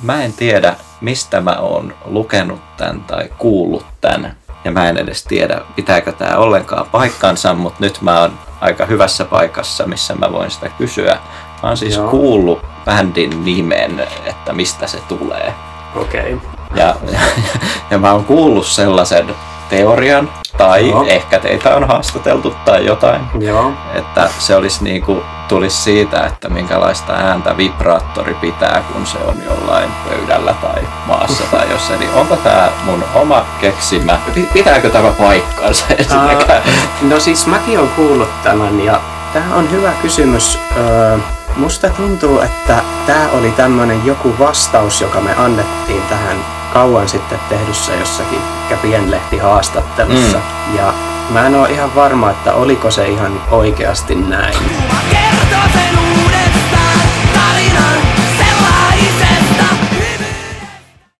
mä en tiedä, mistä mä oon lukenut tän tai kuullut tän. Ja mä en edes tiedä, pitääkö tää ollenkaan paikkansa, mutta nyt mä oon aika hyvässä paikassa, missä mä voin sitä kysyä. Mä oon siis kuullut bändin nimen, että mistä se tulee. Okei. Ja mä oon kuullut sellaisen teorian, tai ehkä teitä on haastateltu tai jotain, että se olisi tulisi siitä, että minkälaista ääntä vibraattori pitää, kun se on jollain pöydällä tai maassa tai jossain. Niin onko tää mun oma keksimä? Pitääkö tämä paikkansa ensinnäkään? No siis mäkin olen kuullut tämän ja tää on hyvä kysymys. Musta tuntuu, että tää oli tämmönen joku vastaus, joka me annettiin tähän kauan sitten tehdyssä jossakin pienlehtihaastattelussa. Ja mä en oo ihan varma, että oliko se ihan oikeasti näin.